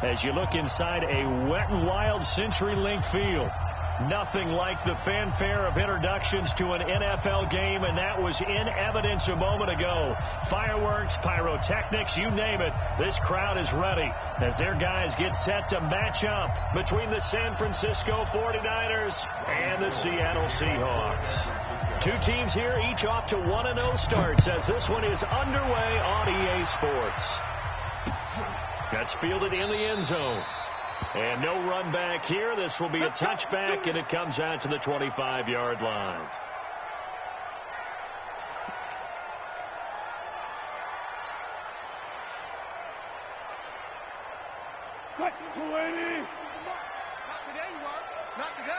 As you look inside a Wet and Wild CenturyLink field. Nothing like the fanfare of introductions to an NFL game, and that was in evidence a moment ago. Fireworks, pyrotechnics, you name it. This crowd is ready as their guys get set to match up between the San Francisco 49ers and the Seattle Seahawks. Two teams here, each off to 1-0 starts as this one is underway on EA Sports. That's fielded in the end zone. And no run back here. This will be a touchback, and it comes out to the 25-yard line. Not today, you are. Not today.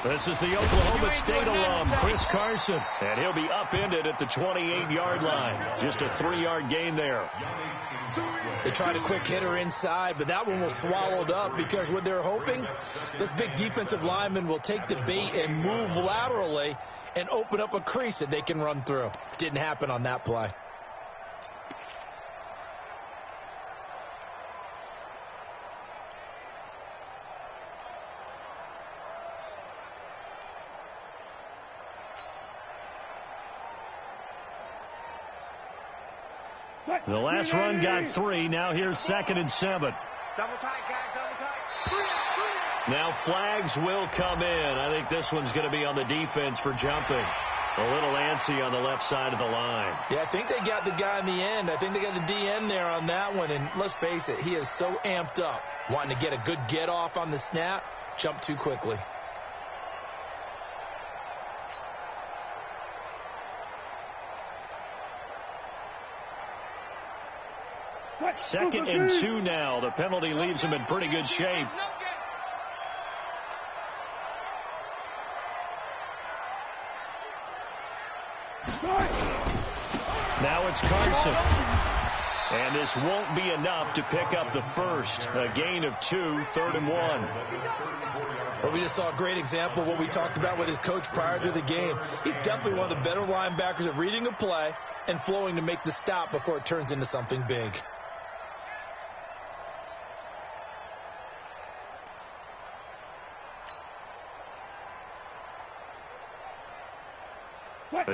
This is the Oklahoma State alum, Chris Carson, and he'll be upended at the 28-yard line. Just a 3-yard gain there. They tried a quick hitter inside, but that one was swallowed up because what they're hoping, this big defensive lineman will take the bait and move laterally and open up a crease that they can run through. Didn't happen on that play. The last run got 3. Now here's 2nd and 7. Double tight, guys. Double tight. Now flags will come in. I think this one's going to be on the defense for jumping. A little antsy on the left side of the line. Yeah, I think they got the guy in the end. I think they got the DN there on that one. And let's face it, he is so amped up, wanting to get a good get off on the snap, jump too quickly. Second and 2 now. The penalty leaves him in pretty good shape. Now it's Carson. And this won't be enough to pick up the first. A gain of 2, 3rd and 1. Well, we just saw a great example of what we talked about with his coach prior to the game. He's definitely one of the better linebackers at reading a play and flowing to make the stop before it turns into something big.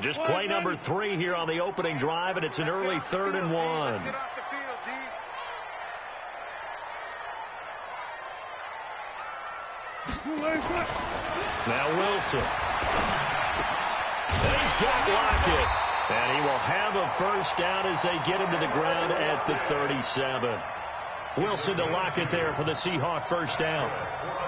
Just play number 3 here on the opening drive, and it's an early 3rd and 1. Now Wilson. And he's got Lockett. And he will have a first down as they get him to the ground at the 37. Wilson to Lockett there for the Seahawk first down.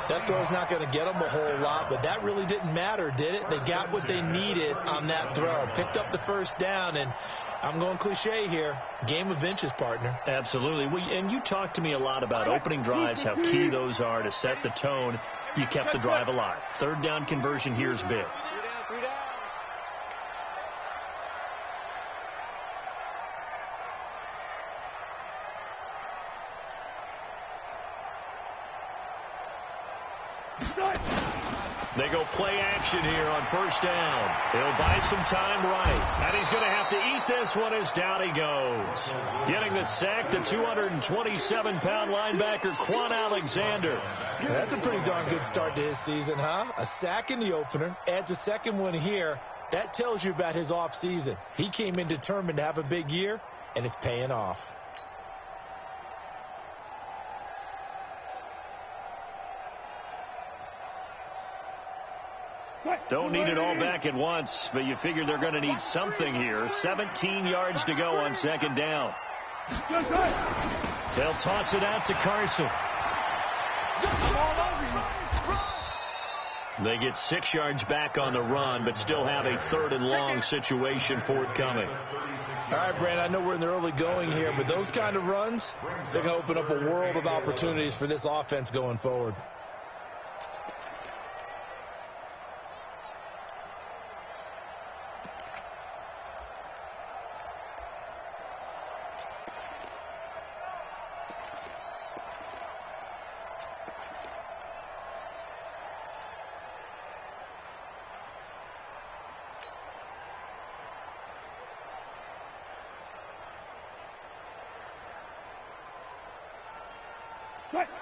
That throw's not going to get them a whole lot, but that really didn't matter, did it? They got what they needed on that throw. Picked up the first down, and I'm going cliche here. Game of inches, partner. Absolutely. And you talked to me a lot about opening drives, how key those are to set the tone. You kept the drive alive. 3rd down conversion here is big. They go play action here on first down. He'll buy some time right. And he's going to have to eat this one as down he goes. Getting the sack, the 227-pound linebacker, Quan Alexander. That's a pretty darn good start to his season, huh? A sack in the opener, adds a second one here. That tells you about his offseason. He came in determined to have a big year, and it's paying off. Don't need it all back at once, but you figure they're going to need something here. 17 yards to go on 2nd down. They'll toss it out to Carson. They get 6 yards back on the run, but still have a 3rd and long situation forthcoming. All right, Brand, I know we're in the early going here, but those kind of runs, they're going to open up a world of opportunities for this offense going forward.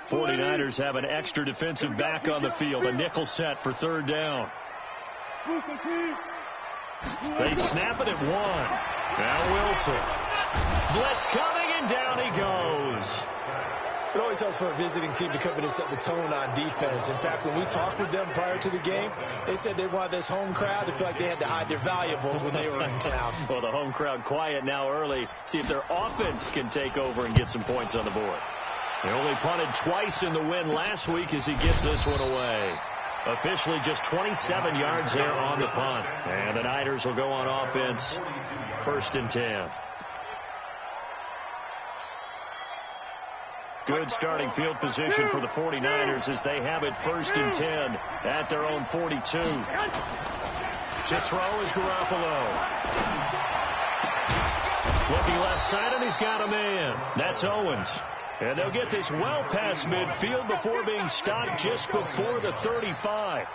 49ers have an extra defensive back on the field. A nickel set for third down. They snap it at 1. Now Wilson. Blitz coming, and down he goes. It always helps for a visiting team to come in and set the tone on defense. In fact, when we talked with them prior to the game, they said they wanted this home crowd to feel like they had to hide their valuables when they were in town. Well, the home crowd quiet now early. See if their offense can take over and get some points on the board. They only punted twice in the win last week as he gets this one away. Officially just 27 yards there on the punt. And the Niners will go on offense. 1st and 10. Good starting field position for the 49ers as they have it 1st and 10 at their own 42. To throw is Garoppolo. Looking left side, and he's got a man. That's Owens. And they'll get this well past midfield before being stopped just before the 35.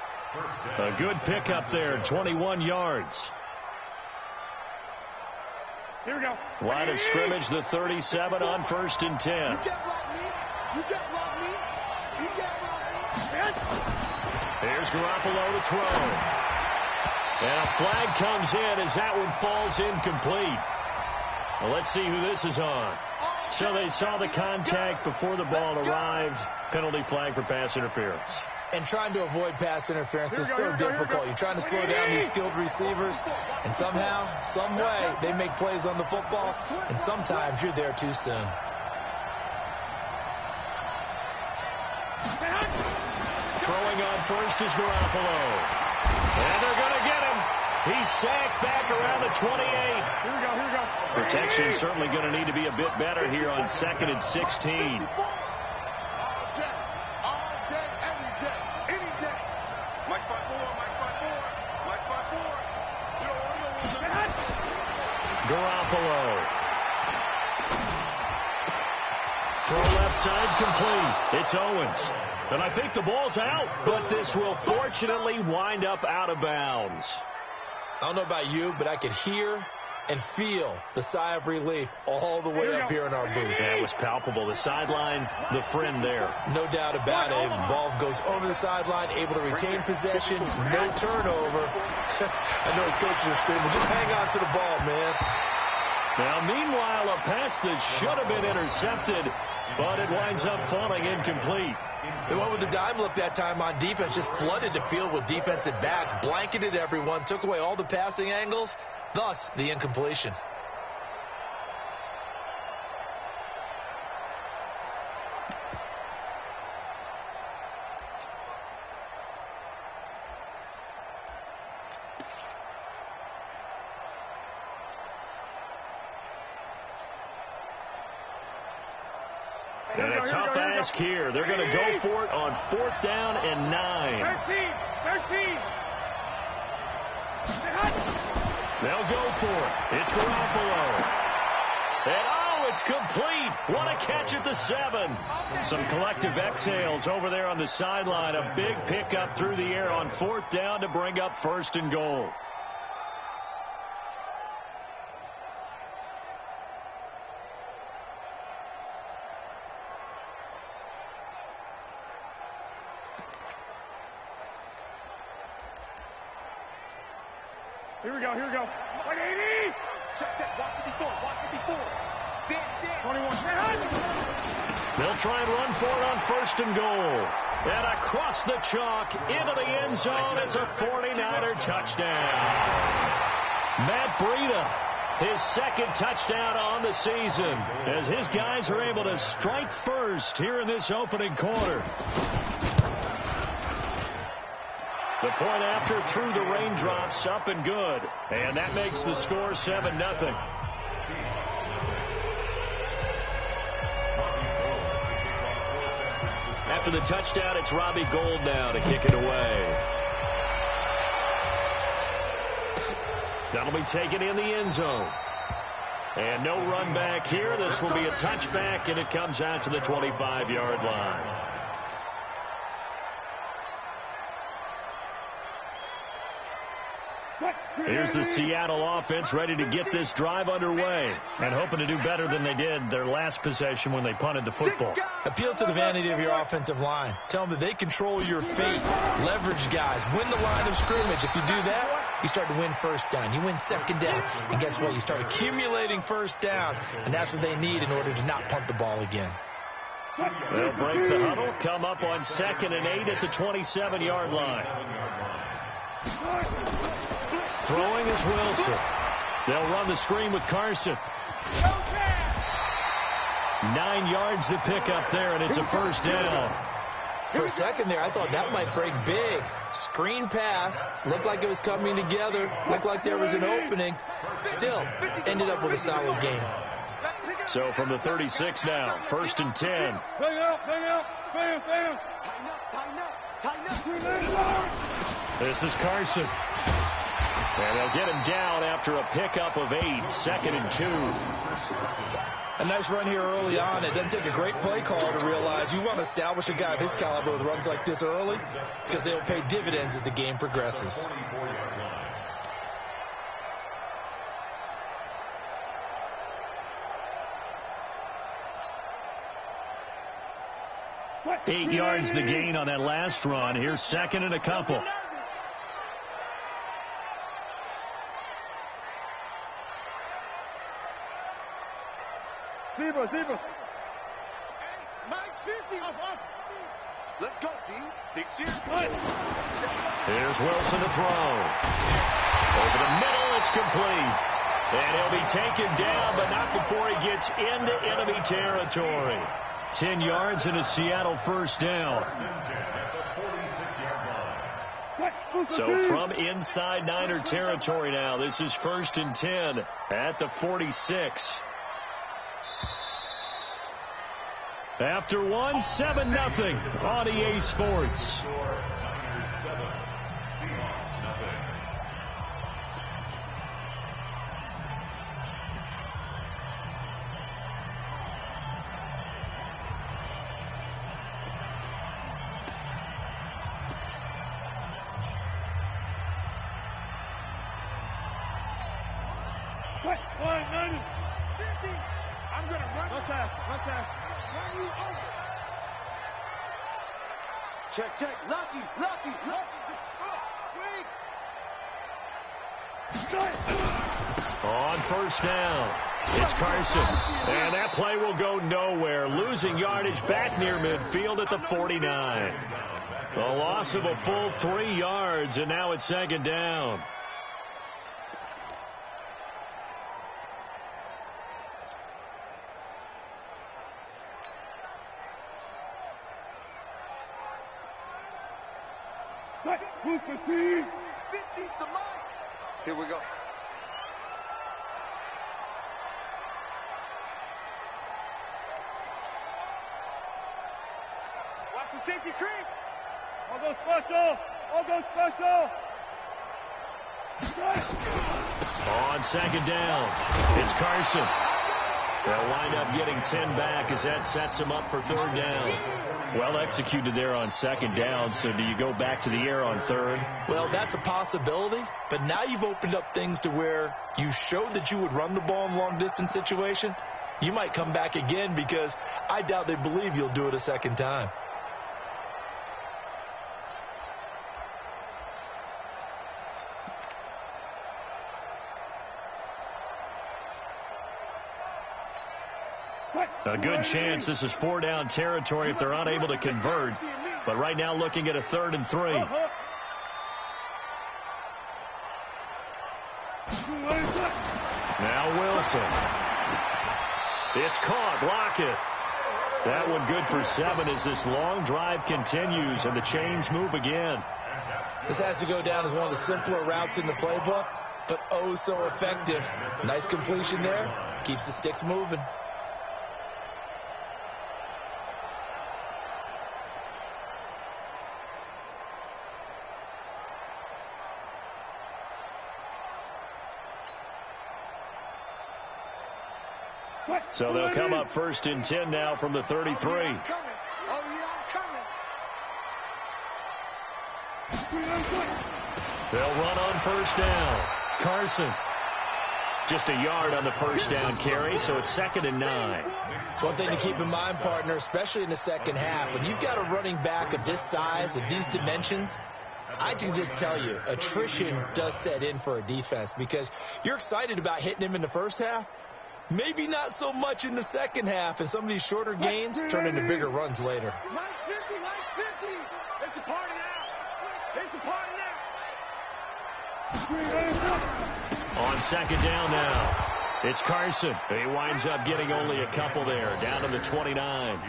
A good pickup there, 21 yards. Here we go. Line of scrimmage, the 37 on 1st and 10. You can't block me. You can't block me. You can't block me. Here's Garoppolo to throw. And a flag comes in as that one falls incomplete. Well, let's see who this is on. So they saw the contact before the ball arrived. Penalty flag for pass interference. And trying to avoid pass interference is so difficult. You're trying to slow down these skilled receivers, and somehow, some way, they make plays on the football, and sometimes you're there too soon. Throwing on first is Garoppolo. And they're going to get him. He's sacked back around the 28. Here we go. Protection is certainly going to need to be a bit better here on 2nd and 16. Garoppolo. Throw left side complete. It's Owens. And I think the ball's out, but this will fortunately wind up out of bounds. I don't know about you, but I could hear and feel the sigh of relief all the way up here in our booth. Yeah, it was palpable. The sideline, the friend there. No doubt about it. Ball goes over the sideline, able to retain possession, no turnover. I know his coaches are screaming, just hang on to the ball, man. Now, meanwhile, a pass that should have been intercepted, but it winds up falling incomplete. They went with the dime look that time on defense, just flooded the field with defensive backs, blanketed everyone, took away all the passing angles, thus the incompletion. And a tough ask here. They're going to go for it on 4th down and 9. 13. They'll go for it. It's Garoppolo. And it's complete. What a catch at the 7. Some collective exhales over there on the sideline. A big pickup through the air on 4th down to bring up 1st and goal. Here we go. Like 80. Check. Watch it before. 21. They'll try and run for it on 1st and goal. And across the chalk into the end zone is a 49er touchdown. Matt Breida, his 2nd touchdown on the season, as his guys are able to strike first here in this opening quarter. The point after through the raindrops, up and good. And that makes the score 7-0. After the touchdown, it's Robbie Gould now to kick it away. That'll be taken in the end zone. And no run back here. This will be a touchback, and it comes out to the 25-yard line. Here's the Seattle offense ready to get this drive underway and hoping to do better than they did their last possession when they punted the football. Appeal to the vanity of your offensive line. Tell them that they control your fate. Leverage guys. Win the line of scrimmage. If you do that, you start to win first down. You win second down. And guess what? You start accumulating first downs. And that's what they need in order to not punt the ball again. They'll break the huddle, come up on 2nd and 8 at the 27-yard line. Throwing is Wilson. They'll run the screen with Carson. 9 yards to pick up there, and it's a first down. For a second there, I thought that might break big. Screen pass. Looked like it was coming together. Looked like there was an opening. Still, ended up with a solid game. So from the 36 now, 1st and 10. This is Carson. And they'll get him down after a pickup of 8, 2nd and 2. A nice run here early on. It doesn't take a great play call to realize you want to establish a guy of his caliber with runs like this early because they'll pay dividends as the game progresses. Eight yards the gain on that last run. Here's 2nd and a couple. Zebra. Max 50. Let's go, D. Big series. Here's Wilson to throw. Over the middle, it's complete. And he'll be taken down, but not before he gets into enemy territory. 10 yards and a Seattle first down. So from inside Niner territory now, this is 1st and 10 at the 46. After one, 7-0 on EA Sports. I'm going to run. Run pass. Run you over. Check. Lucky. On first down, it's Carson. And that play will go nowhere. Losing yardage back near midfield at the 49. A loss of a full 3 yards, and now it's 2nd down. Here we go. Watch the safety creep. All go special. On 2nd down, it's Carson. They'll wind up getting 10 back as that sets him up for 3rd down. Well executed there on 2nd down, so do you go back to the air on 3rd? Well, that's a possibility, but now you've opened up things to where you showed that you would run the ball in long-distance situation. You might come back again because I doubt they believe you'll do it a second time. A good chance this is 4-down territory if they're unable to convert. But right now looking at a 3rd and 3. Now Wilson. It's caught. Lockett. That one good for 7 as this long drive continues and the chains move again. This has to go down as one of the simpler routes in the playbook, but oh so effective. Nice completion there. Keeps the sticks moving. So they'll come up 1st and 10 now from the 33. I'm coming. They'll run on 1st down. Carson. Just a yard on the first down carry, so it's 2nd and 9. One thing to keep in mind, partner, especially in the second half, when you've got a running back of this size, of these dimensions, I can just tell you, attrition does set in for a defense because you're excited about hitting him in the first half. Maybe not so much in the second half, and some of these shorter gains turn into bigger runs later. Mike 50, Mike 50. It's a party now. It's a party now. On 2nd down now, it's Carson. He winds up getting only a couple there, down to the 29.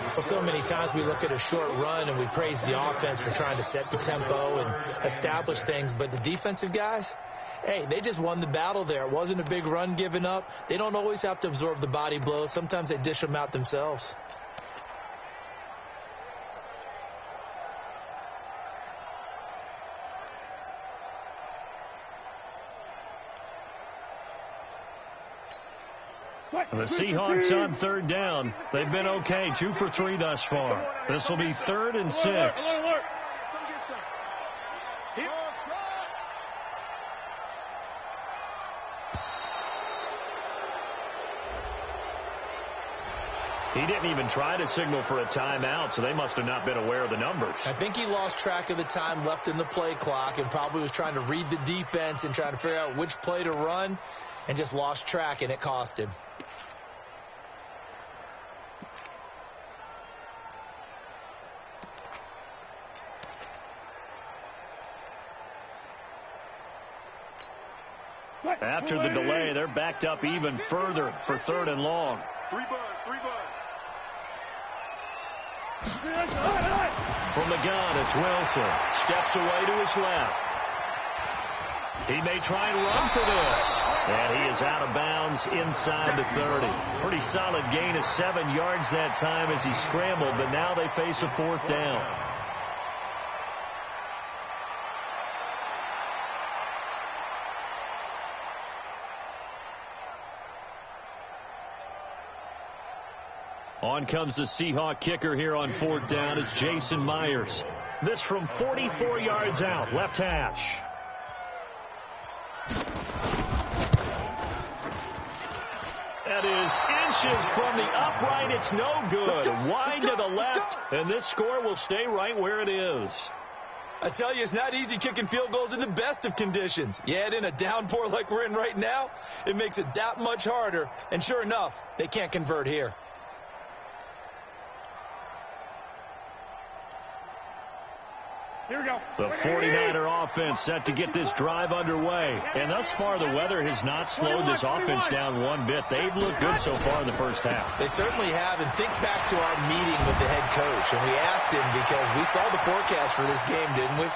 Well, so many times we look at a short run and we praise the offense for trying to set the tempo and establish things, but the defensive guys, hey, they just won the battle there. It wasn't a big run given up. They don't always have to absorb the body blows. Sometimes they dish them out themselves. The Seahawks on 3rd down. They've been okay, 2 for 3 thus far. This will be 3rd and 6. He didn't even try to signal for a timeout, so they must have not been aware of the numbers. I think he lost track of the time left in the play clock and probably was trying to read the defense and trying to figure out which play to run and just lost track, and it cost him. After the delay, they're backed up even further for 3rd and long. 3 bud. From the gun, it's Wilson. Steps away to his left. He may try and run for this. And he is out of bounds inside the 30. Pretty solid gain of 7 yards that time as he scrambled, but now they face a 4th down. On comes the Seahawk kicker here on 4th down. It's Jason Myers. This from 44 yards out, left hash. That is inches from the upright. It's no good. Wide to the left, and this score will stay right where it is. I tell you, it's not easy kicking field goals in the best of conditions. You add in a downpour like we're in right now, it makes it that much harder. And sure enough, they can't convert here. Here we go. The 49er offense set to get this drive underway. And thus far, the weather has not slowed this offense down one bit. They've looked good so far in the first half. They certainly have. And think back to our meeting with the head coach. And we asked him because we saw the forecast for this game, didn't we?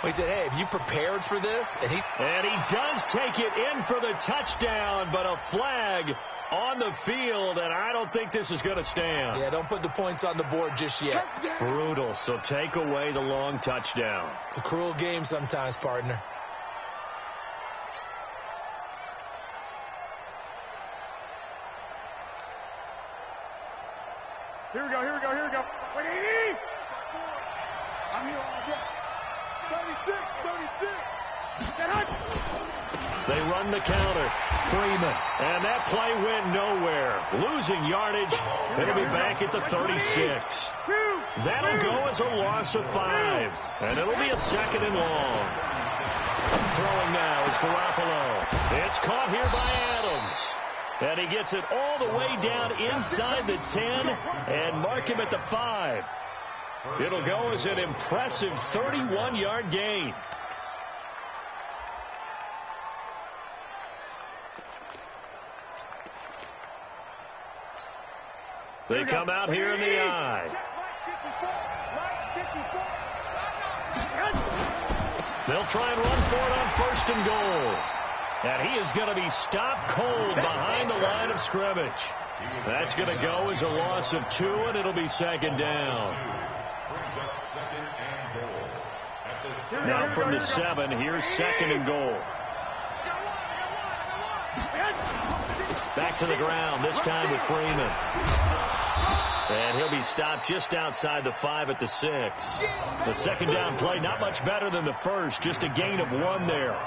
We said, hey, have you prepared for this? And he does take it in for the touchdown, but a flag on the field, and I don't think this is going to stand. Yeah, don't put the points on the board just yet. Brutal, so take away the long touchdown. It's a cruel game sometimes, partner. Here we go. I'm here all day. 36. They run the counter. Freeman. And that play went nowhere. Losing yardage. It'll be back at the 36. That'll go as a loss of 5. And it'll be a 2nd and long. Throwing now is Garoppolo. It's caught here by Adams. And he gets it all the way down inside the 10 and mark him at the 5. It'll go as an impressive 31-yard gain. They come out here in the eye. They'll try and run for it on 1st and goal. And he is going to be stopped cold behind the line of scrimmage. That's going to go as a loss of 2, and it'll be 2nd down. Now from the 7, here's 2nd and goal. Back to the ground, this time with Freeman. And he'll be stopped just outside the 5 at the 6. The second down play, not much better than the first, just a gain of 1 there.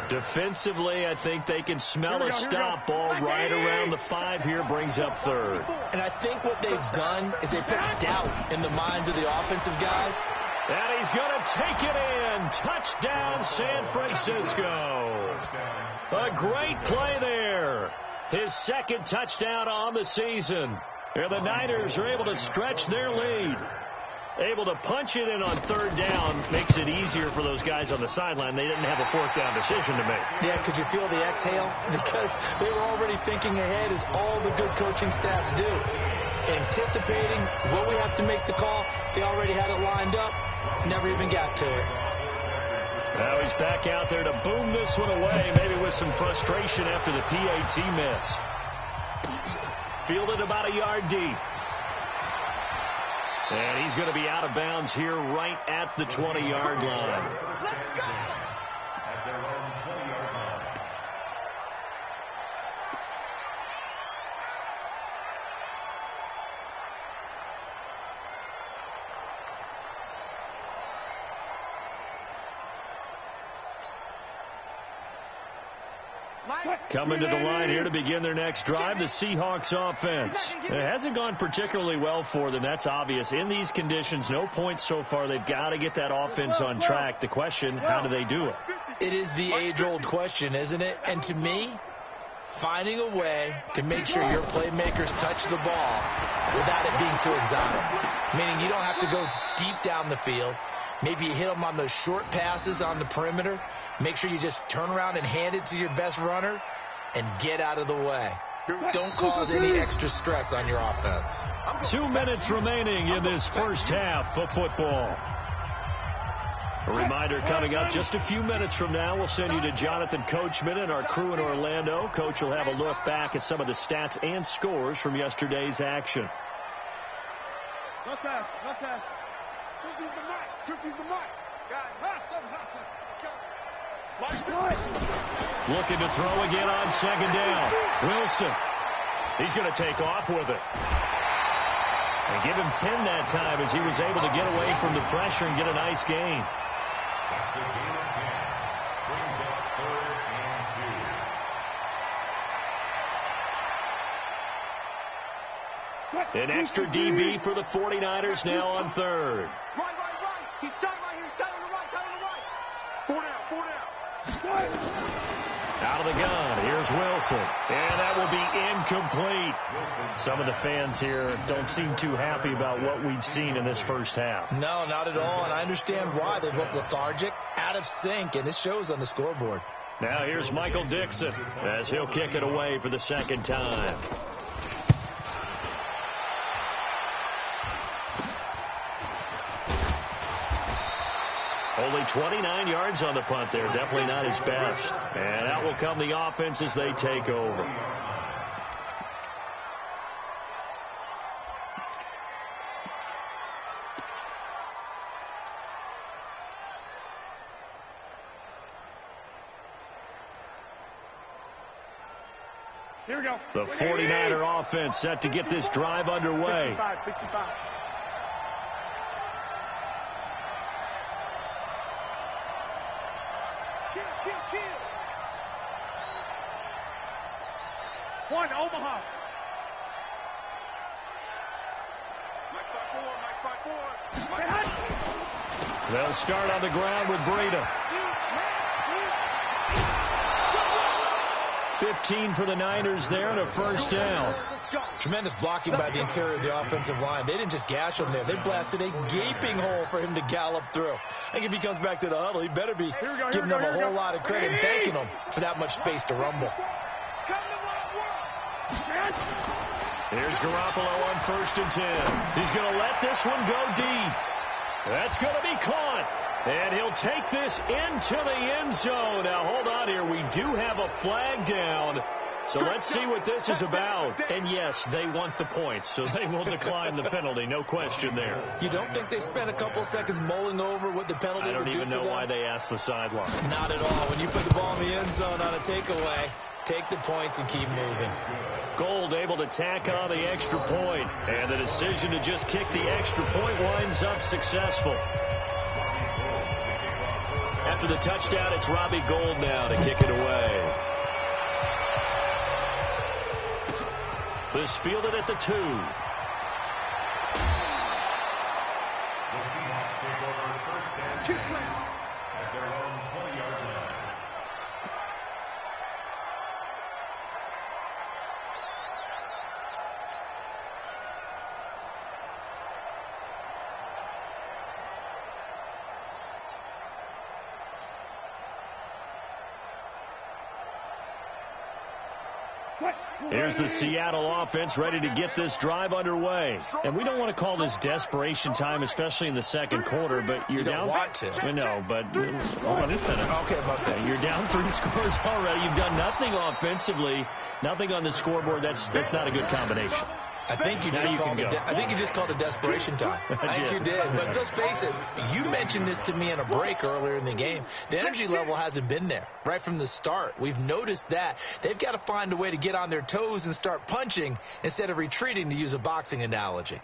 Defensively, I think they can smell a stop ball right around the 5 here, brings up 3rd. And I think what they've done is they put doubt in the minds of the offensive guys. And he's going to take it in. Touchdown, San Francisco. A great play there. His second touchdown on the season. And the Niners are able to stretch their lead. Able to punch it in on 3rd down makes it easier for those guys on the sideline. They didn't have a 4th down decision to make. Yeah, could you feel the exhale? Because they were already thinking ahead, as all the good coaching staffs do. Anticipating what we have to make the call. They already had it lined up. Never even got to it. Now he's back out there to boom this one away, maybe with some frustration after the PAT miss. Fielded about a yard deep. And he's going to be out of bounds here right at the 20-yard line. Let's go! Coming to the line here to begin their next drive, the Seahawks offense. It hasn't gone particularly well for them. That's obvious. In these conditions, no points so far. They've got to get that offense on track. The question, how do they do it? It is the age-old question, isn't it? And to me, finding a way to make sure your playmakers touch the ball without it being too exotic. Meaning you don't have to go deep down the field. Maybe you hit them on those short passes on the perimeter. Make sure you just turn around and hand it to your best runner and get out of the way. Don't cause any extra stress on your offense. 2 minutes remaining in this first half of football. A reminder coming up just a few minutes from now. We'll send you to Jonathan Coachman and our crew in Orlando. Coach will have a look back at some of the stats and scores from yesterday's action. No pass, no pass. 50's the mark, 50's the mark. Guys, hustle, hustle. Let's go. Looking to throw again on second down. Wilson. He's going to take off with it. And give him 10 that time as he was able to get away from the pressure and get a nice gain. An extra DB for the 49ers now on 3rd. Right. He's tight right here. He's tight on the right. Tight on the right. 4 down. Out of the gun, here's Wilson. And that will be incomplete. Some of the fans here don't seem too happy about what we've seen in this first half. No, not at all, and I understand why. They've looked lethargic, out of sync, and it shows on the scoreboard. Now here's Michael Dixon as he'll kick it away for the second time. Only 29 yards on the punt there. Definitely not his best. And out will come the offense as they take over. Here we go. The 49er offense set to get this drive underway. 55. Kill. One, Omaha. Mike 5-4. They'll start on the ground with Breida. 15 for the Niners there and a first down. Tremendous blocking by the interior of the offensive line. They didn't just gash him there. They blasted a gaping hole for him to gallop through. I think if he comes back to the huddle, he better be giving them a whole lot of credit and thanking them for that much space to rumble. Here's Garoppolo on 1st and 10. He's going to let this one go deep. That's going to be caught. And he'll take this into the end zone. Now, hold on here. We do have a flag down. So let's see what this is about. And, yes, they want the points, so they will decline the penalty. No question there. You don't think they spent a couple seconds mulling over what the penalty would do for them? I don't even know why they asked the sideline. Not at all. When you put the ball in the end zone on a takeaway, take the points and keep moving. Gold able to tack on the extra point, and the decision to just kick the extra point winds up successful. After the touchdown, it's Robbie Gould now to kick it away. This fielded at the 2. The Seahawks take over first and 10 at their own 20-yard line. Here's the Seattle offense ready to get this drive underway. And we don't want to call this desperation time, especially in the second quarter, but you're down. Want to. I know, but hold on just a minute. Okay, about that. You're down 3 scores already. You've done nothing offensively, nothing on the scoreboard. That's not a good combination. I think you just called it desperation time. I think you did. But let's face it, you mentioned this to me in a break earlier in the game. The energy level hasn't been there right from the start. We've noticed that. They've got to find a way to get on their toes and start punching instead of retreating, to use a boxing analogy.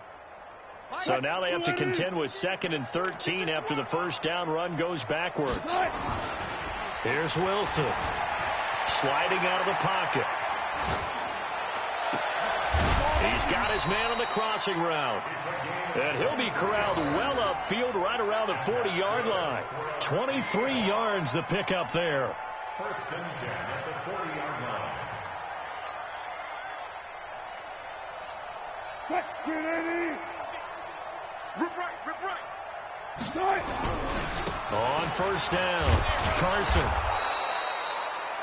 So now they have to contend with 2nd and 13 after the first down run goes backwards. Here's Wilson sliding out of the pocket. He's got his man on the crossing route. And he'll be corralled well upfield right around the 40-yard line. 23 yards the pickup there. First and 10 at the 40-yard line. Rip right. On first down, Carson.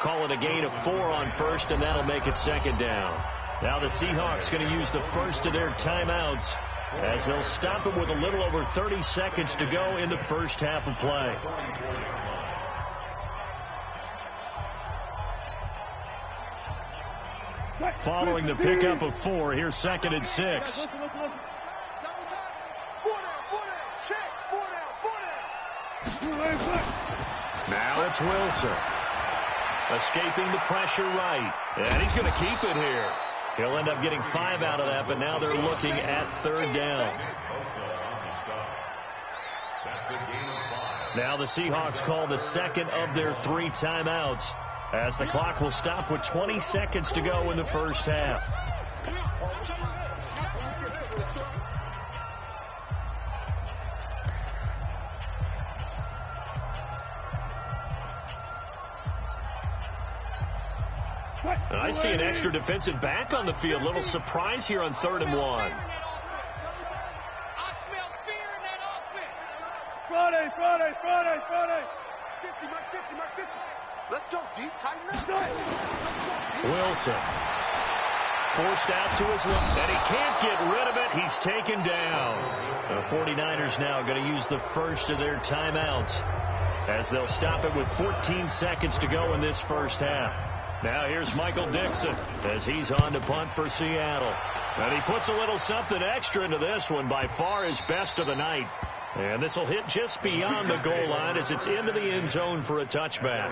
Call it a gain of 4 on first, and that'll make it 2nd down. Now the Seahawks going to use the first of their timeouts as they'll stop it with a little over 30 seconds to go in the first half of play. Following the pickup of 4, here's 2nd and 6. Now it's Wilson. Escaping the pressure right. And he's going to keep it here. He'll end up getting 5 out of that, but now they're looking at 3rd down. Now the Seahawks call the 2nd of their 3 timeouts as the clock will stop with 20 seconds to go in the first half. I see an extra defensive back on the field. Little surprise here on 3rd and 1. I smell fear in that offense. Friday. 50, my 50. Let's go, D. Tighten up. Wilson forced out to his left, and he can't get rid of it. He's taken down. The 49ers now going to use the first of their timeouts as they'll stop it with 14 seconds to go in this first half. Now here's Michael Dixon as he's on to punt for Seattle. And he puts a little something extra into this one, by far his best of the night. And this will hit just beyond the goal line as it's into the end zone for a touchback.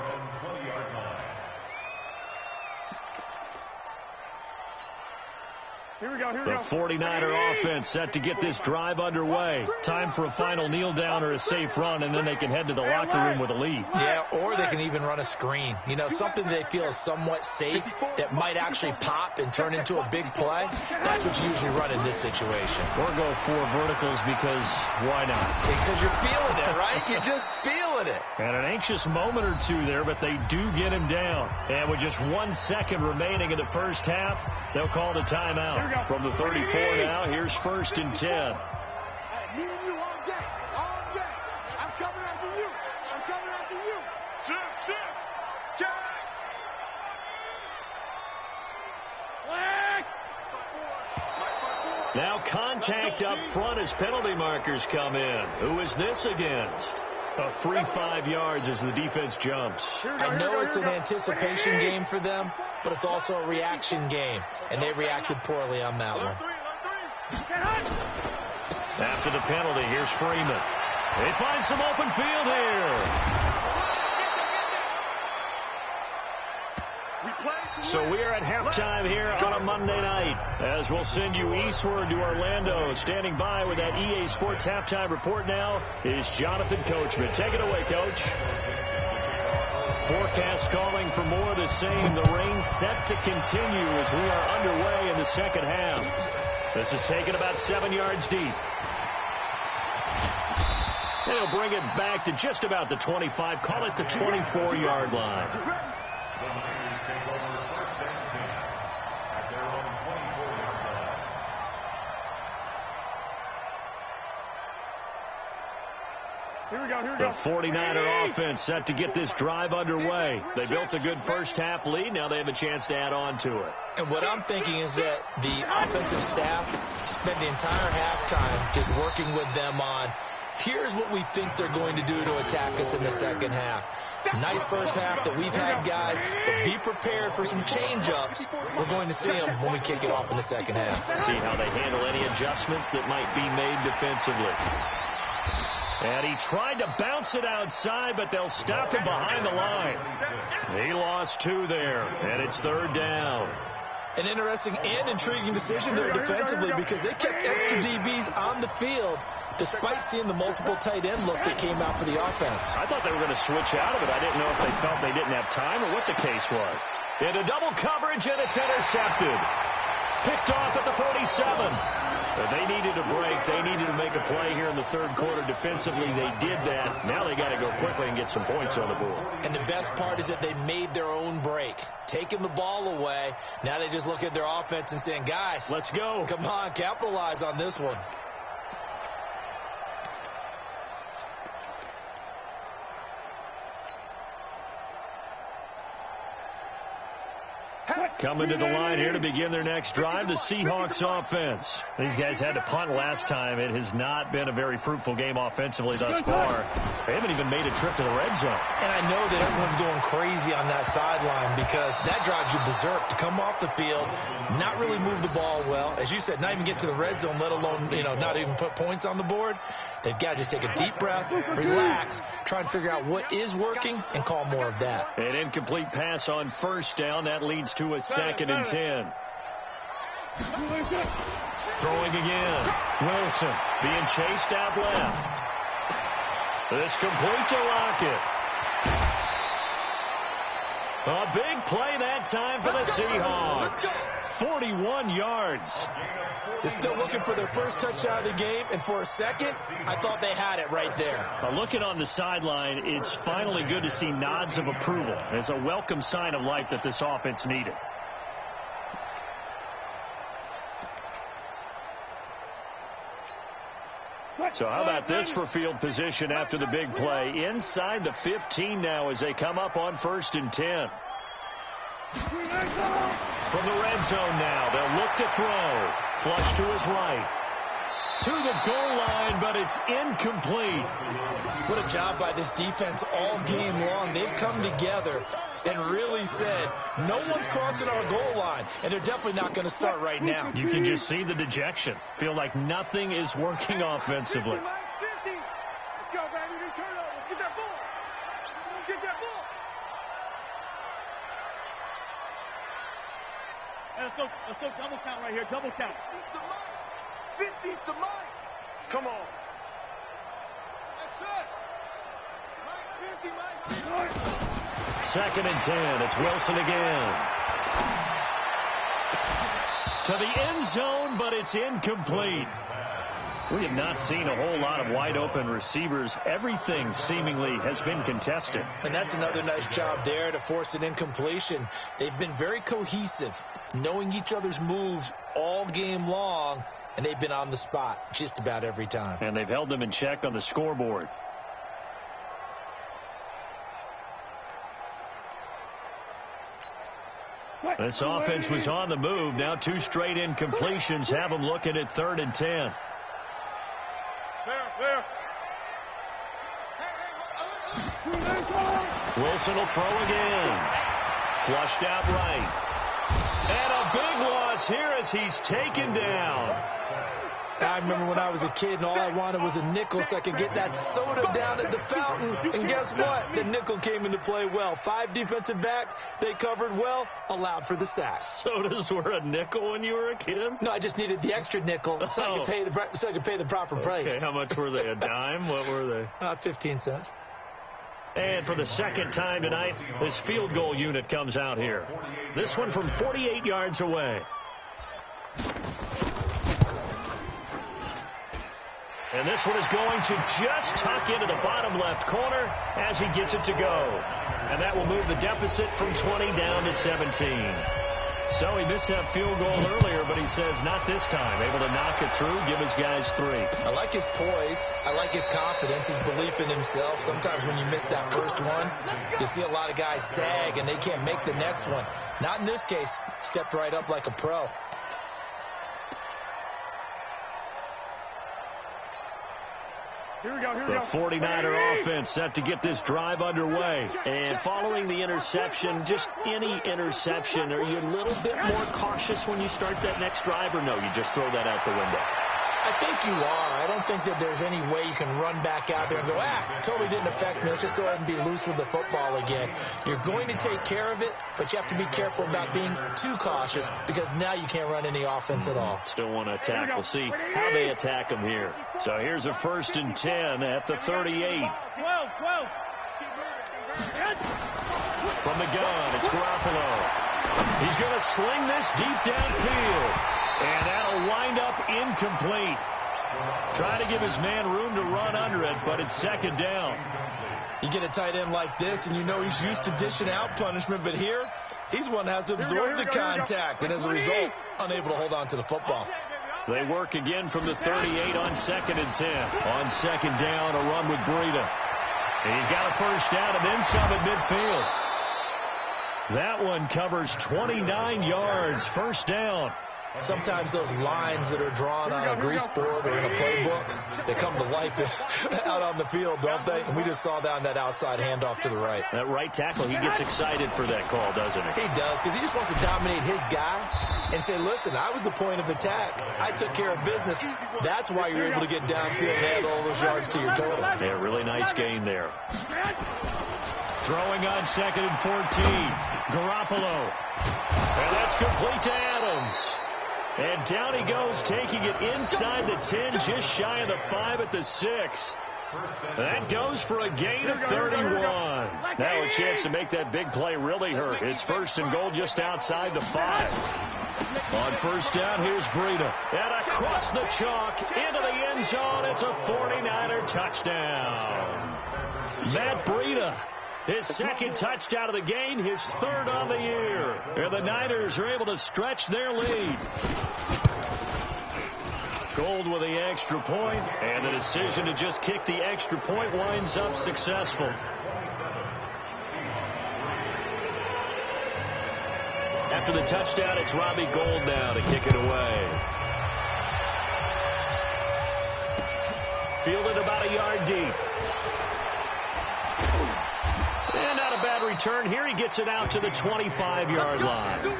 Here we go. The 49er offense set to get this drive underway. Time for a final kneel down or a safe run, and then they can head to the locker room with a lead. Yeah, or they can even run a screen. You know, something they feel is somewhat safe that might actually pop and turn into a big play. That's what you usually run in this situation. Or go 4 verticals because why not? Because you're feeling it, right? You're just feeling it. And an anxious moment or two there, but they do get him down. And with just 1 second remaining in the first half, they'll call the timeout. From the 34 now, here's 1st and 10. Me and you all day. I'm coming after you. Sit. Jack. Now contact up front as penalty markers come in. Who is this against? A free 5 yards as the defense jumps. I know it's an anticipation game for them, but it's also a reaction game, and they reacted poorly on that one. After the penalty, here's Freeman. They find some open field here. So we are at halftime here on a Monday night as we'll send you eastward to Orlando. Standing by with that EA Sports halftime report now is Jonathan Coachman. Take it away, Coach. Forecast calling for more of the same. The rain set to continue as we are underway in the second half. This is taken about 7 yards deep. And he'll bring it back to just about the 25. Call it the 24-yard line. The Niners take over first and 10 at their own 24-yard line. Here we go. The 49er offense set to get this drive underway. They built a good first half lead. Now they have a chance to add on to it. And what I'm thinking is that the offensive staff spent the entire halftime just working with them on, here's what we think they're going to do to attack us in the second half. Nice first half that we've had, guys, but be prepared for some change-ups. We're going to see them when we kick it off in the second half. See how they handle any adjustments that might be made defensively. And he tried to bounce it outside, but they'll stop him behind the line. He lost 2 there, and it's third down. An interesting and intriguing decision there defensively because they kept extra DBs on the field despite seeing the multiple tight end look that came out for the offense. I thought they were going to switch out of it. I didn't know if they felt they didn't have time or what the case was. Into double coverage, and it's intercepted. Picked off at the 47. But they needed a break. They needed to make a play here in the third quarter defensively. They did that. Now they got to go quickly and get some points on the board. And the best part is that they made their own break, taking the ball away. Now they just look at their offense and saying, guys, let's go. Come on, capitalize on this one. Coming to the line here to begin their next drive, the Seahawks offense. These guys had to punt last time. It has not been a very fruitful game offensively thus far. They haven't even made a trip to the red zone. And I know that everyone's going crazy on that sideline because that drives you berserk to come off the field, not really move the ball well. As you said, not even get to the red zone, let alone, not even put points on the board. They've got to just take a deep breath, relax, try and figure out what is working, and call more of that. An incomplete pass on first down. That leads to a 2nd and 10. Throwing again. Wilson being chased out left. This complete to Lockett. A big play that time for the Seahawks. 41 yards. They're still looking for their first touchdown of the game, and for a second, I thought they had it right there. Looking on the sideline, it's finally good to see nods of approval. It's a welcome sign of life that this offense needed. So how about this for field position after the big play? Inside the 15 now as they come up on 1st and 10. From the red zone now, they'll look to throw. Flush to his right. To the goal line, but it's incomplete. What a job by this defense all game long. They've come together and really said, no one's crossing our goal line, and they're definitely not going to start right now. You can just see the dejection. Feel like nothing is working offensively. Let's go, baby. We turn over. Get that ball. Get that ball. Hey, let's go double count right here. Double count. 50's the mic. Come on. That's it. Mike's 50, Mike's 50. 2nd and 10. It's Wilson again. To the end zone, but it's incomplete. We have not seen a whole lot of wide open receivers. Everything seemingly has been contested. And that's another nice job there to force an incompletion. They've been very cohesive, knowing each other's moves all game long, and they've been on the spot just about every time. And they've held them in check on the scoreboard. This offense was on the move. Now 2 straight incompletions have them looking at 3rd and 10. Wilson will throw again. Flushed out right. And a big loss here as he's taken down. I remember when I was a kid and all I wanted was a nickel so I could get that soda down at the fountain. And guess what? The nickel came into play well. 5 defensive backs, they covered well, allowed for the sack. Sodas were a nickel when you were a kid? No, I just needed the extra nickel so I could pay the proper price. Okay, how much were they? A dime? What were they? 15 cents. And for the second time tonight, this field goal unit comes out here. This one from 48 yards away. And this one is going to just tuck into the bottom left corner as he gets it to go. And that will move the deficit from 20 down to 17. So he missed that field goal earlier, but he says not this time. Able to knock it through, give his guys 3. I like his poise. I like his confidence, his belief in himself. Sometimes when you miss that first one, you see a lot of guys sag and they can't make the next one. Not in this case. Stepped right up like a pro. Here we go. The 49er offense set to get this drive underway. And following the interception, just any interception, are you a little bit more cautious when you start that next drive, or no, you just throw that out the window? I think you are. I don't think that there's any way you can run back out there and go, totally didn't affect me. Let's just go ahead and be loose with the football again. You're going to take care of it, but you have to be careful about being too cautious because now you can't run any offense at all. Still want to attack. We'll see how they attack them here. So here's a 1st and 10 at the 38. 12. From the gun, it's Garoppolo. He's going to sling this deep downfield. And that'll wind up incomplete. Try to give his man room to run under it, but it's 2nd down. You get a tight end like this, and you know he's used to dishing out punishment, but here, he's one that has to absorb the contact, and as a result, unable to hold on to the football. They work again from the 38 on 2nd and 10. On 2nd down, a run with Breida. And he's got a 1st down and then some at midfield. That one covers 29 yards, 1st down. Sometimes those lines that are drawn on a grease board or in a playbook, they come to life out on the field, don't they? And we just saw down that outside handoff to the right. That right tackle, he gets excited for that call, doesn't he? He does, because he just wants to dominate his guy and say, listen, I was the point of attack. I took care of business. That's why you're able to get downfield and add all those yards to your total. Yeah, really nice gain there. Throwing on 2nd and 14. Garoppolo. And that's complete to Adams. And down he goes, taking it inside the 10, just shy of the 5 at the 6. That goes for a gain of 31. Now a chance to make that big play really hurt. It's 1st and goal just outside the 5. On 1st down, here's Breida. And across the chalk, into the end zone, it's a 49er touchdown. Matt Breida. His 2nd touchdown of the game, his 3rd on the year. And the Niners are able to stretch their lead. Gold with the extra point, and the decision to just kick the extra point winds up successful. After the touchdown, it's Robbie Gould now to kick it away. Fielded about a yard deep. And not a bad return. Here he gets it out to the 25-yard line.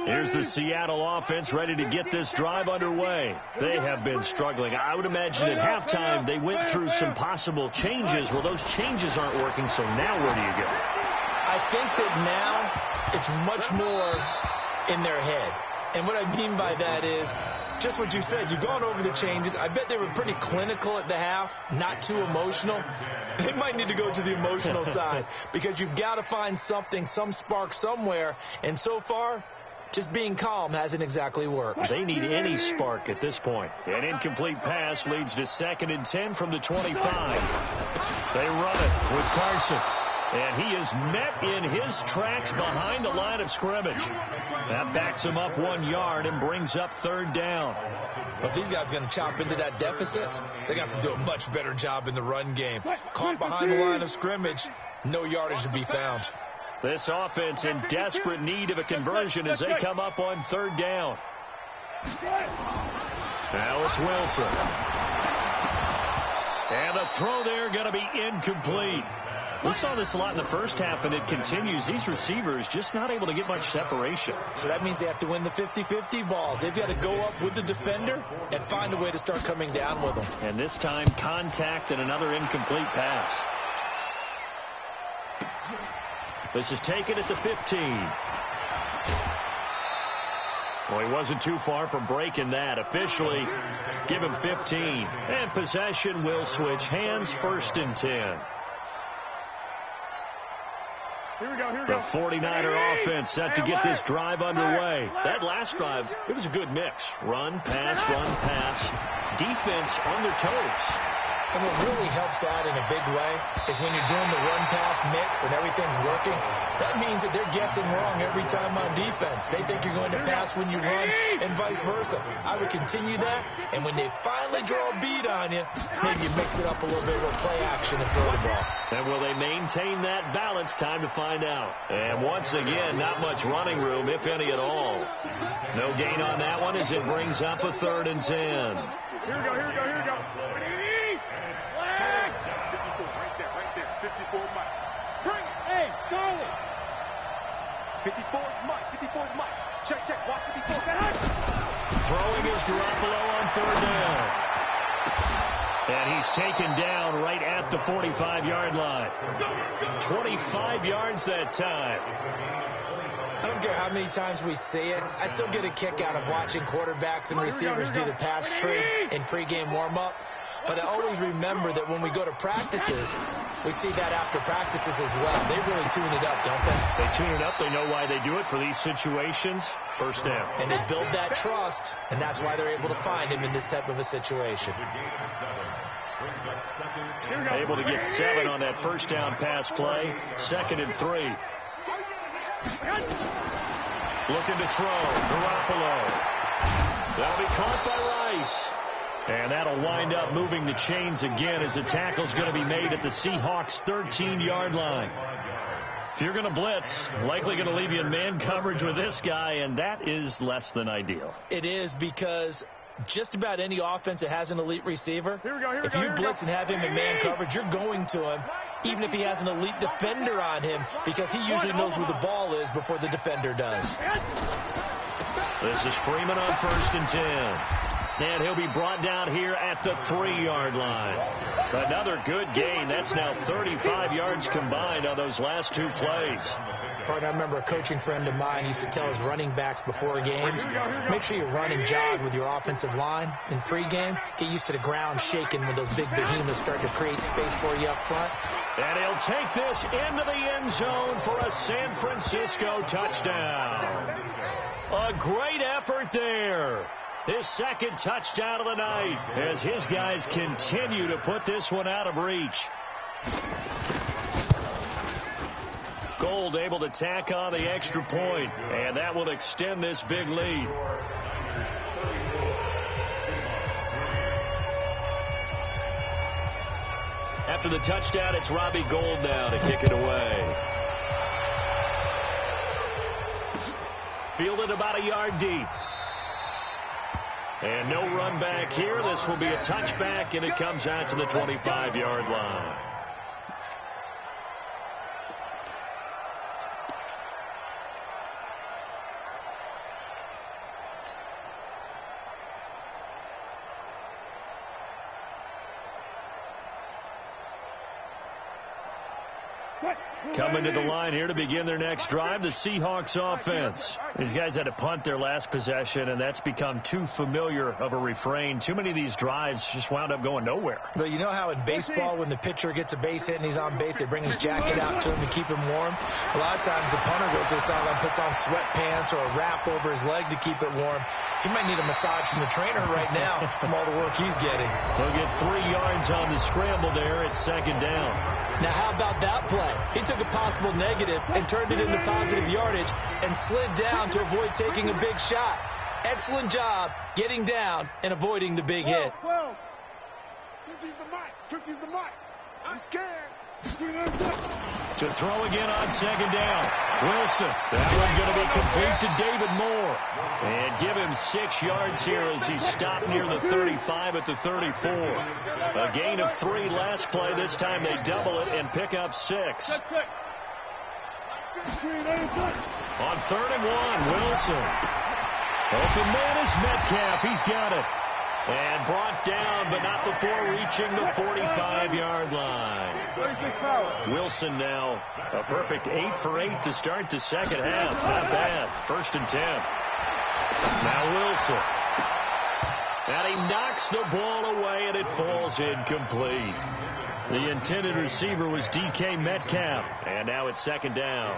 Here's the Seattle offense ready to get this drive underway. They have been struggling. I would imagine at halftime they went through some possible changes. Well, those changes aren't working, so now where do you go? I think that now it's much more in their head. And what I mean by that is just what you said. You've gone over the changes. I bet they were pretty clinical at the half, not too emotional. They might need to go to the emotional side because you've got to find something, some spark somewhere. And so far, just being calm hasn't exactly worked. They need any spark at this point. An incomplete pass leads to 2nd and 10 from the 25. They run it with Carson. And he is met in his tracks behind the line of scrimmage. That backs him up 1 yard and brings up 3rd down. But these guys are going to chop into that deficit. They got to do a much better job in the run game. Caught behind the line of scrimmage, no yardage to be found. This offense in desperate need of a conversion as they come up on third down. Now it's Wilson. And the throw there going to be incomplete. We saw this a lot in the first half, and it continues. These receivers just not able to get much separation. So that means they have to win the 50-50 balls. They've got to go up with the defender and find a way to start coming down with them. And this time, contact and another incomplete pass. This is taken at the 15. Well, he wasn't too far from breaking that. Officially, give him 15. And possession will switch hands, 1st and 10. Here we go. The 49er offense set to get this drive underway. That last drive, it was a good mix. Run, pass, defense on their toes. And what really helps that in a big way is when you're doing the run-pass mix and everything's working, that means that they're guessing wrong every time on defense. They think you're going to pass when you run and vice versa. I would continue that, and when they finally draw a beat on you, maybe you mix it up a little bit with play action and throw the ball. And will they maintain that balance? Time to find out. And once again, not much running room, if any at all. No gain on that one as it brings up a 3rd and 10. Here we go. Flag! 54, right there. 54 Mike. Bring it! Hey, Charlie! 54 Mike. Check. Watch 54. Throwing is Garoppolo on 3rd down. And he's taken down right at the 45-yard line. 25 yards that time. I don't care how many times we see it. I still get a kick out of watching quarterbacks and receivers do the pass tree in pregame warm-up. But I always remember that when we go to practices, we see that after practices as well. They really tune it up, don't they? They tune it up. They know why they do it for these situations. 1st down. And they build that trust, and that's why they're able to find him in this type of a situation. Able to get 7 on that 1st down pass play. 2nd and 3. Looking to throw. Garoppolo. That'll be caught by Rice. And that'll wind up moving the chains again as the tackle's going to be made at the Seahawks' 13-yard line. If you're going to blitz, likely going to leave you in man coverage with this guy, and that is less than ideal. It is, because just about any offense that has an elite receiver, if you blitz and have him in man coverage, you're going to him, even if he has an elite defender on him, because he usually knows where the ball is before the defender does. This is Freeman on 1st and 10. And he'll be brought down here at the 3-yard line. Another good gain. That's now 35 yards combined on those last 2 plays. Partner, I remember a coaching friend of mine used to tell his running backs before games, make sure you run and jog with your offensive line in pregame. Get used to the ground shaking when those big behemoths start to create space for you up front. And he'll take this into the end zone for a San Francisco touchdown. A great effort there. His 2nd touchdown of the night as his guys continue to put this one out of reach. Gold able to tack on the extra point, and that will extend this big lead. After the touchdown, it's Robbie Gould now to kick it away. Fielded about a yard deep. And no run back here. This will be a touchback, and it comes out to the 25-yard line. Coming to the line here to begin their next drive, the Seahawks offense. These guys had to punt their last possession, and that's become too familiar of a refrain. Too many of these drives just wound up going nowhere. Well, you know how in baseball, when the pitcher gets a base hit and he's on base, they bring his jacket out to him to keep him warm? A lot of times the punter goes to the sideline, puts on sweatpants or a wrap over his leg to keep it warm. He might need a massage from the trainer right now from all the work he's getting. He'll get 3 yards on the scramble there at 2nd down. Now, how about that play? He took a possible negative and turned it into positive yardage and slid down to avoid taking a big shot. Excellent job getting down and avoiding the big hit. 12. 50's the mic. 50's the mic. I'm scared. To throw again on second down. Wilson. That one going to be complete to David Moore. And give him 6 yards here as he stopped near the 35 at the 34. A gain of 3 last play. This time they double it and pick up 6. On 3rd and 1, Wilson. Open man is Metcalf. He's got it. And brought down, but not before reaching the 45-yard line. Wilson now a perfect 8 for 8 to start the second half. Not bad. 1st and 10. Now Wilson. And he knocks the ball away, and it falls incomplete. The intended receiver was DK Metcalf, and now it's 2nd down.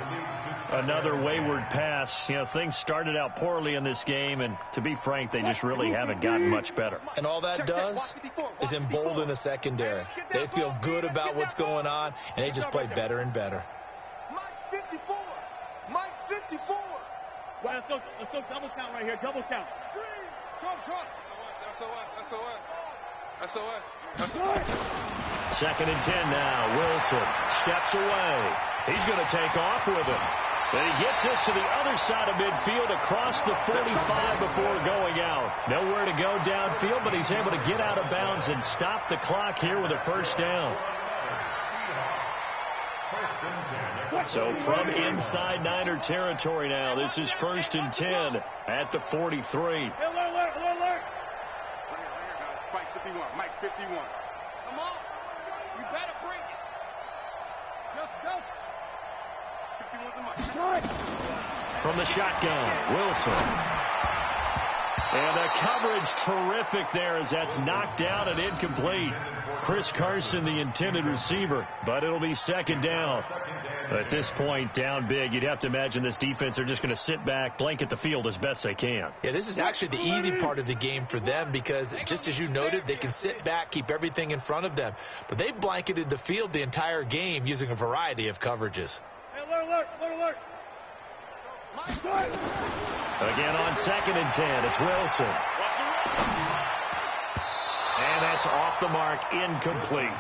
Another wayward pass. You know, things started out poorly in this game, and to be frank, they just really haven't gotten much better. And all that does is embolden the secondary. They feel good about what's going on, and they just play better and better. Mike's 54. Mike's 54. Let's go double count right here. Double count. Trump. SOS. 2nd and 10 now. Wilson steps away. He's going to take off with it. But he gets this to the other side of midfield across the 45 before going out. Nowhere to go downfield, but he's able to get out of bounds and stop the clock here with a 1st down. So from inside Niner territory now, this is 1st and 10 at the 43. Alert. Mike 51. Come on. You better bring it. Delta. 51's Mike. From the shotgun, Wilson. And the coverage terrific there as that's knocked down and incomplete. Chris Carson, the intended receiver, but it'll be 2nd down. At this point, down big, you'd have to imagine this defense are just going to sit back, blanket the field as best they can. Yeah, this is actually the easy part of the game for them because, just as you noted, they can sit back, keep everything in front of them. But they've blanketed the field the entire game using a variety of coverages. Alert. Again on 2nd and 10, it's Wilson. And that's off the mark, incomplete.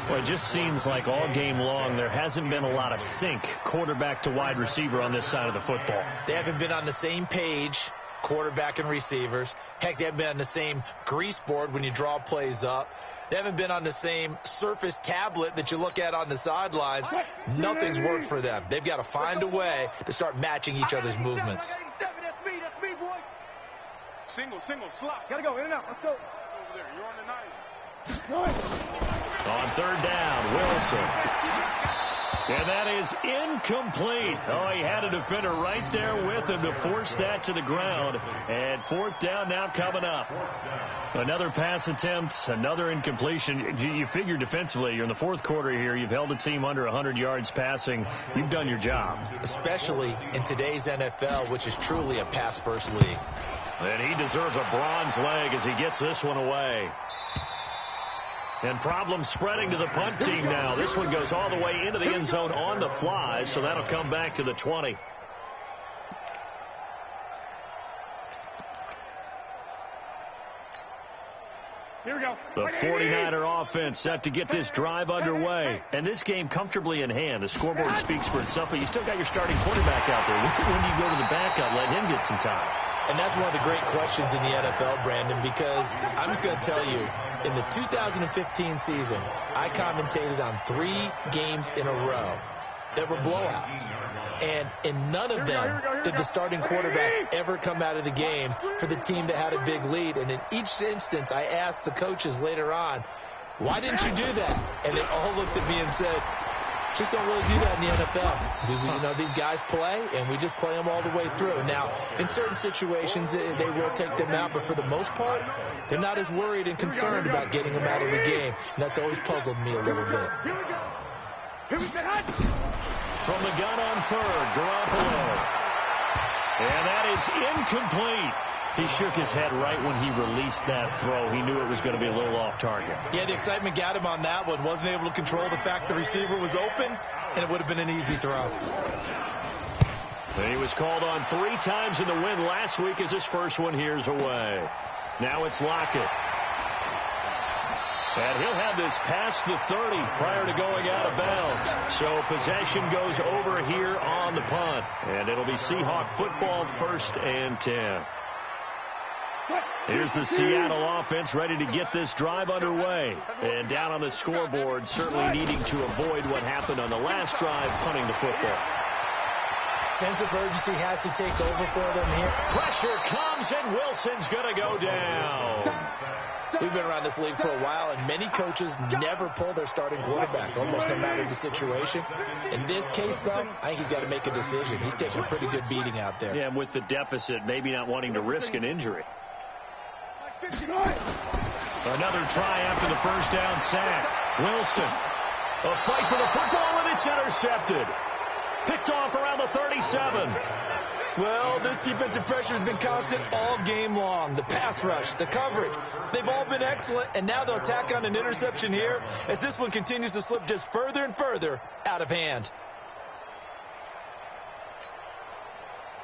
Well, it just seems like all game long there hasn't been a lot of sync quarterback to wide receiver on this side of the football. They haven't been on the same page, quarterback and receivers. Heck, they haven't been on the same grease board when you draw plays up. They haven't been on the same Surface tablet that you look at on the sidelines. Nothing's worked for them. They've got to find a way to start matching each other's movements. That's me, boy. Single, slot. Gotta go, in and out. Let's go. Over there, you're on the 9. On 3rd down, Wilson. And that is incomplete. Oh, he had a defender right there with him to force that to the ground. And 4th down now coming up. Another pass attempt, another incompletion. You figure defensively, you're in the 4th quarter here. You've held a team under 100 yards passing. You've done your job. Especially in today's NFL, which is truly a pass-first league. And he deserves a bronze leg as he gets this one away. And problems spreading to the punt team now. This one goes all the way into the end zone on the fly, so that'll come back to the 20. Here we go. The 49er offense set to get this drive underway. And this game comfortably in hand. The scoreboard speaks for itself, but you still got your starting quarterback out there. When do you go to the backup? Let him get some time. And that's one of the great questions in the NFL, Brandon, because I'm just going to tell you, in the 2015 season, I commentated on 3 games in a row that were blowouts. And in none of them did the starting quarterback ever come out of the game for the team that had a big lead. And in each instance, I asked the coaches later on, why didn't you do that? And they all looked at me and said, just don't really do that in the NFL. You know, these guys play, and we just play them all the way through. Now, in certain situations, they will take them out, but for the most part, they're not as worried and concerned about getting them out of the game. And that's always puzzled me a little bit. Here we go. From the gun on 3rd, Garoppolo. And that is incomplete. He shook his head right when he released that throw. He knew it was going to be a little off target. Yeah, the excitement got him on that one. Wasn't able to control the fact the receiver was open, and it would have been an easy throw. And he was called on 3 times in the win last week as his first one here's away. Now it's Lockett. And he'll have this past the 30 prior to going out of bounds. So possession goes over here on the punt. And it'll be Seahawk football, 1st and 10. Here's the Seattle offense ready to get this drive underway. And down on the scoreboard, certainly needing to avoid what happened on the last drive, punting the football. Sense of urgency has to take over for them here. Pressure comes, and Wilson's going to go down. We've been around this league for a while, and many coaches never pull their starting quarterback, almost no matter the situation. In this case, though, I think he's got to make a decision. He's taking a pretty good beating out there. Yeah, and with the deficit, maybe not wanting to risk an injury. Another try after the first down sack. Wilson, a fight for the football, and it's intercepted. Picked off around the 37. Well, this defensive pressure has been constant all game long. The pass rush, the coverage, they've all been excellent, and now they'll tack on an interception here as this one continues to slip just further and further out of hand.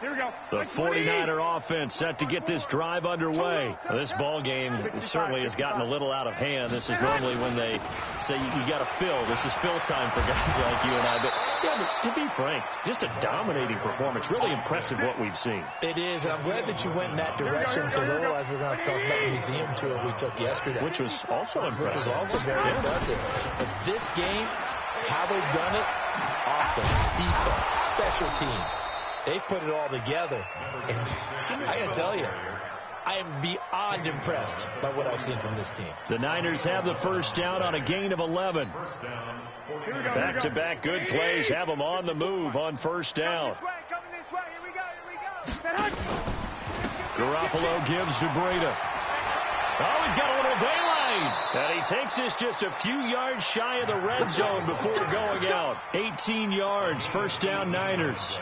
Here we go. The 49er offense set to get this drive underway. This ball game certainly has gotten a little out of hand. This is normally when they say you got to fill. This is fill time for guys like you and I. But to be frank, just a dominating performance. Really impressive what we've seen. It is, and I'm glad that you went in that direction because otherwise we're going to talk about the museum tour we took yesterday. Which was also impressive. Which was also very impressive. But this game, how they've done it, offense, defense, special teams. They put it all together. And I got to tell you, I am beyond impressed by what I've seen from this team. The Niners have the first down on a gain of 11. Back-to-back good plays have them on the move on first down. Garoppolo gives to Breida. Oh, he's got a little daylight. And he takes this just a few yards shy of the red zone before going out. 18 yards, first down Niners.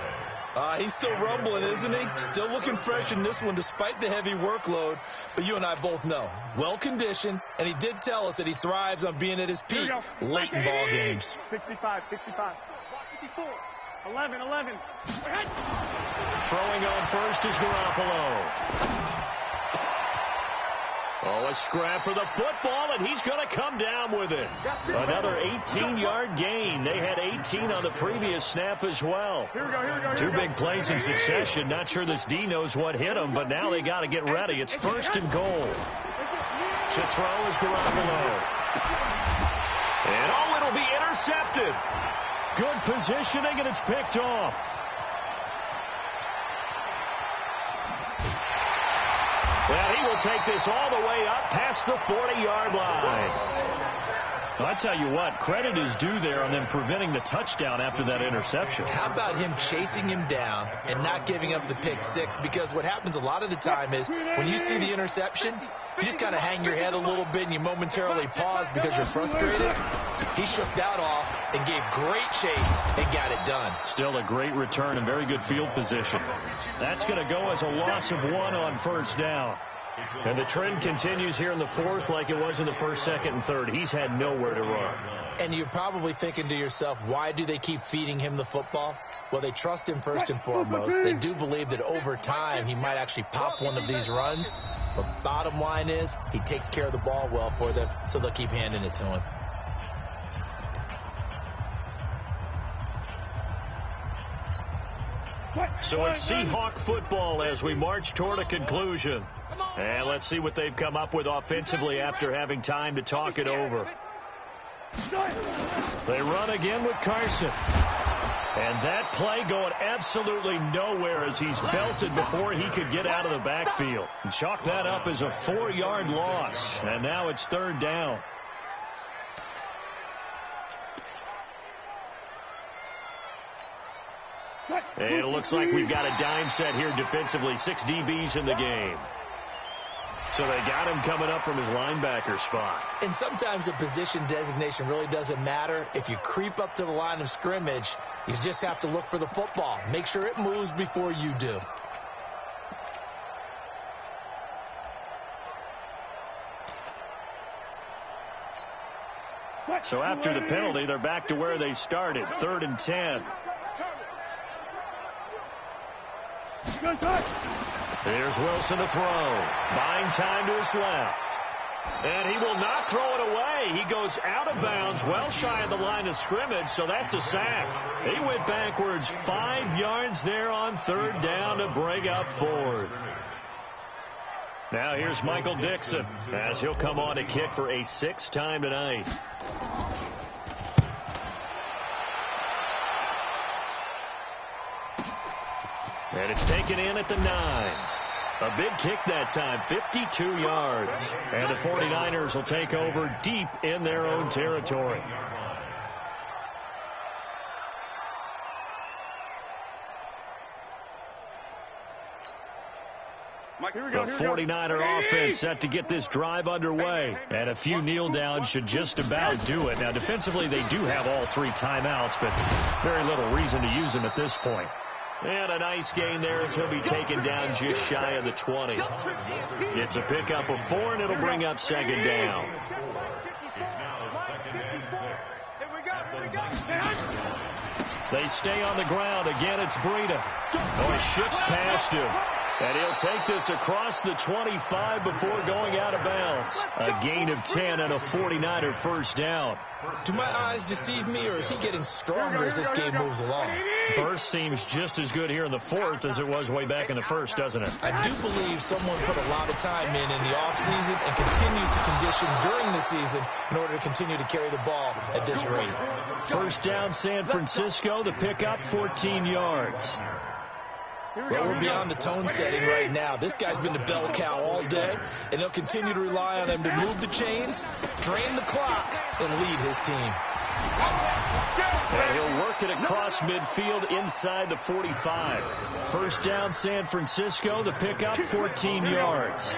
He's still rumbling, isn't he? Still looking fresh in this one despite the heavy workload. But you and I both know, well-conditioned, and he did tell us that he thrives on being at his peak late in ball games. 65, 55, 54, 11. Throwing on first is Garoppolo. Oh, a scrap for the football, and he's going to come down with it. Another 18-yard gain. They had 18 on the previous snap as well. Here we go. Two big plays in succession. Not sure this D knows what hit him, but now they got to get ready. It's 1st and goal. To throw is Garoppolo. And, it'll be intercepted. Good positioning, and it's picked off. Well, he will take this all the way up past the 40-yard line. Well, I tell you what, credit is due there on them preventing the touchdown after that interception. How about him chasing him down and not giving up the pick six? Because what happens a lot of the time is when you see the interception, you just kind of hang your head a little bit and you momentarily pause because you're frustrated. He shook that off and gave great chase and got it done. Still a great return and very good field position. That's going to go as a loss of 1 on first down. And the trend continues here in the 4th like it was in the 1st, 2nd, and 3rd. He's had nowhere to run. And you're probably thinking to yourself, why do they keep feeding him the football? Well, they trust him first and foremost. They do believe that over time he might actually pop one of these runs. But bottom line is he takes care of the ball well for them, so they'll keep handing it to him. So it's Seahawk football as we march toward a conclusion. And let's see what they've come up with offensively after having time to talk it over. They run again with Carson. And that play going absolutely nowhere as he's belted before he could get out of the backfield. Chalk that up as a 4-yard loss. And now it's 3rd down. And it looks like we've got a dime set here defensively. 6 DBs in the game. So they got him coming up from his linebacker spot. And sometimes the position designation really doesn't matter. If you creep up to the line of scrimmage, you just have to look for the football. Make sure it moves before you do. So after the penalty, they're back to where they started. 3rd and 10. Here's Wilson to throw. Buying time to his left. And he will not throw it away. He goes out of bounds, well shy of the line of scrimmage, so that's a sack. He went backwards 5 yards there on 3rd down to bring up 4th. Now here's Michael Dixon as he'll come on to kick for a 6th time tonight. And it's taken in at the 9. A big kick that time, 52 yards. And the 49ers will take over deep in their own territory. The 49er offense set to get this drive underway. And a few kneel downs should just about do it. Now, defensively, they do have all 3 timeouts, but very little reason to use them at this point. And a nice gain there as he'll be taken down just shy of the 20. It's a pickup of 4, and it'll bring up 2nd down. They stay on the ground. Again, it's Breida. Oh, he shifts past him. And he'll take this across the 25 before going out of bounds. A gain of 10 and a 49er 1st down. Do my eyes deceive me, or is he getting stronger as this game moves along? Burst seems just as good here in the 4th as it was way back in the 1st, doesn't it? I do believe someone put a lot of time in the offseason and continues to condition during the season in order to continue to carry the ball at this rate. 1st down, San Francisco. The pickup, 14 yards. Well, we're beyond the tone setting right now. This guy's been the bell cow all day, and they'll continue to rely on him to move the chains, drain the clock, and lead his team. And he'll work it across midfield inside the 45. 1st down, San Francisco. The pickup, 14 yards.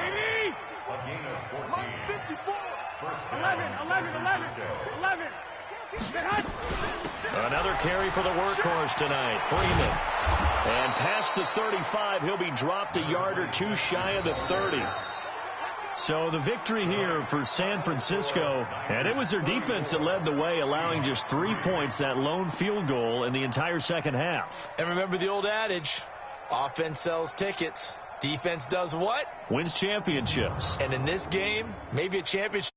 11. Another carry for the workhorse tonight, Freeman. And past the 35, he'll be dropped a yard or 2 shy of the 30. So the victory here for San Francisco, and it was their defense that led the way, allowing just 3 points, that lone field goal in the entire 2nd half. And remember the old adage, offense sells tickets. Defense does what? Wins championships. And in this game, maybe a championship.